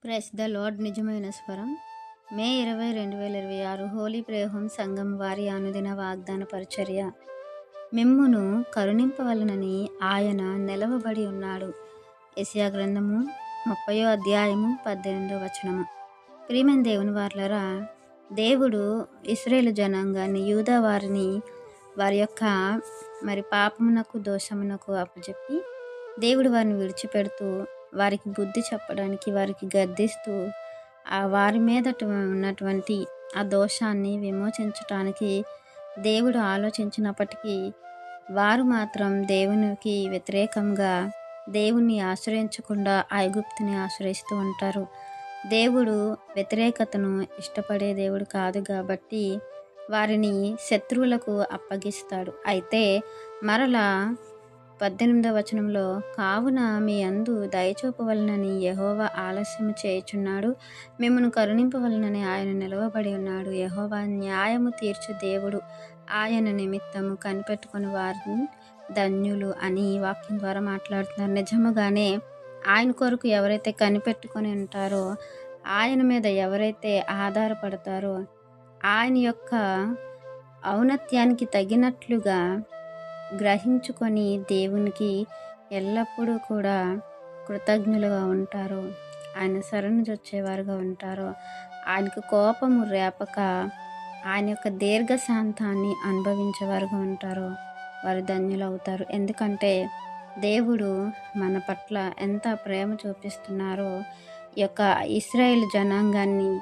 Press the lord నిజమైన స్వరం మే 20, 2026 Holi prayer home సంఘం వారి అనుదిన వాగ్దాన పరిచర్య. మిమ్మును కరుణింపవలనని ఆయన నిలవబడి ఉన్నాడు. యెషయా గ్రంథము 30వ అధ్యాయము 18వ వచనము. ప్రియమైన దేవుని వారలారా, దేవుడు ఇశ్రాయేలు జనాంగాన్ని, యూదా వారిని వారి యొక్క పాపమునకు దోషమునకు అప్పచెప్పి దేవుడు వారిని విడిచిపెడుతూ వారికి బుద్ధి చెప్పడానికి, వారికి గద్దిస్తూ వారి మీద ఉన్నటువంటి ఆ దోషాన్ని విమోచించటానికి దేవుడు ఆలోచించినప్పటికీ వారు మాత్రం దేవునికి వ్యతిరేకంగా దేవుణ్ణి ఆశ్రయించకుండా ఐగుప్తుని ఆశ్రయిస్తూ ఉంటారు. దేవుడు వ్యతిరేకతను ఇష్టపడే దేవుడు కాదు కాబట్టి వారిని శత్రువులకు అప్పగిస్తాడు. అయితే మరలా 18వ వచనంలో, కావున మీ అందు దయచూపవలనని యెహోవా ఆలస్యము చేయుచున్నాడు, మిమ్మను కరుణింపవలనని ఆయన నిలవబడి ఉన్నాడు. యెహోవా న్యాయము తీర్చు దేవుడు, ఆయన నిమిత్తము కనిపెట్టుకుని వారిని ధన్యులు అని వాక్యం ద్వారా మాట్లాడుతున్నారు. నిజముగానే ఆయన కొరకు ఎవరైతే కనిపెట్టుకొని ఉంటారో, ఆయన మీద ఎవరైతే ఆధారపడతారో, ఆయన యొక్క ఔన్నత్యానికి తగినట్లుగా గ్రహించుకొని దేవునికి ఎల్లప్పుడూ కూడా కృతజ్ఞులుగా ఉంటారో, ఆయన శరణుజొచ్చేవారుగా ఉంటారో, ఆయనకు కోపము రేపక ఆయన యొక్క దీర్ఘశాంతాన్ని అనుభవించేవారుగా ఉంటారో వారు ధన్యులవుతారు. ఎందుకంటే దేవుడు మన పట్ల ఎంత ప్రేమ చూపిస్తున్నారో, ఈ యొక్క ఇశ్రాయేలు జనాంగాన్ని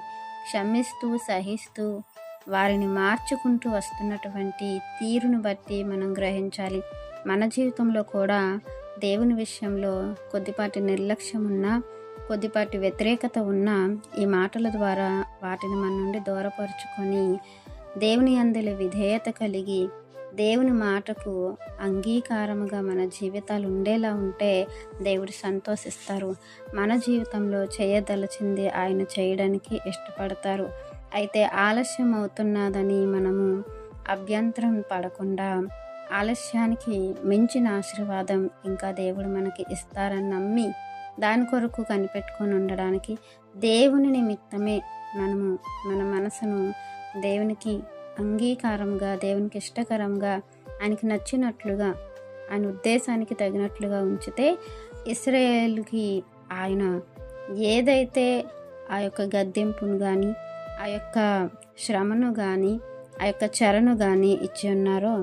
క్షమిస్తూ సహిస్తూ వారిని మార్చుకుంటూ వస్తున్నటువంటి తీరును బట్టి మనం గ్రహించాలి. మన జీవితంలో కూడా దేవుని విషయంలో కొద్దిపాటి నిర్లక్ష్యం ఉన్నా, కొద్దిపాటి వ్యతిరేకత ఉన్నా, ఈ మాటల ద్వారా వాటిని మన నుండి దూరపరుచుకొని దేవుని యందలి విధేయత కలిగి దేవుని మాటకు అంగీకారముగా మన జీవితాలు ఉండేలా ఉంటే దేవుడు సంతోషిస్తారు. మన జీవితంలో చేయదలచింది ఆయన చేయడానికి ఇష్టపడతారు. అయితే ఆలస్యం అవుతున్నదని మనము అభ్యంతరం పడకుండా ఆలస్యానికి మించిన ఆశీర్వాదం ఇంకా దేవుడు మనకి ఇస్తారని నమ్మి దాని కొరకు కనిపెట్టుకొని ఉండడానికి దేవుని నిమిత్తమే మనము మన మనసును దేవునికి అంగీకారంగా, దేవునికి ఇష్టకరంగా, ఆయనకి నచ్చినట్లుగా, ఆయన ఉద్దేశానికి తగినట్లుగా ఉంచితే ఇశ్రాయేలుకి ఆయన ఏదైతే ఆ యొక్క గద్దింపును కానీ, ఆ యొక్క శ్రమను కానీ, ఆ యొక్క చెరను కానీ ఇచ్చి ఉన్నారో,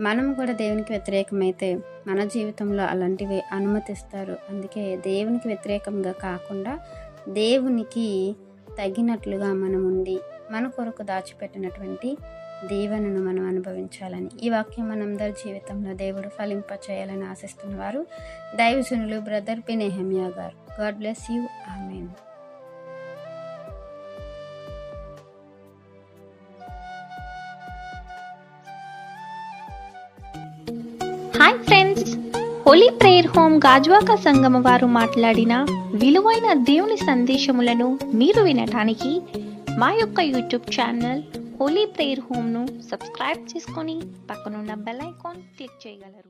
మనము కూడా దేవునికి వ్యతిరేకమైతే మన జీవితంలో అలాంటివి అనుమతిస్తారు. అందుకే దేవునికి వ్యతిరేకంగా కాకుండా దేవునికి తగినట్లుగా మనం ఉండి మన కొరకు దాచిపెట్టినటువంటి దీవెనను మనం అనుభవించాలని, ఈ వాక్యం మనందరి జీవితంలో దేవుడు ఫలింప చేయాలని ఆశిస్తున్న వారు దైవజనులు బ్రదర్ పి. నెహెమియా గారు. God bless you. Amen. Hi friends, Holi prayer home Gajuwaka సంగమ వారు మాట్లాడిన విలువైన దేవుని సందేశములను మీరు వినటానికి మా యొక్క యూట్యూబ్ ఛానల్ హోలీ ప్రేయర్ హోమ్ను సబ్స్క్రైబ్ చేసుకొని పక్కనున్న బెల్ ఐకాన్ క్లిక్ చేయగలరు.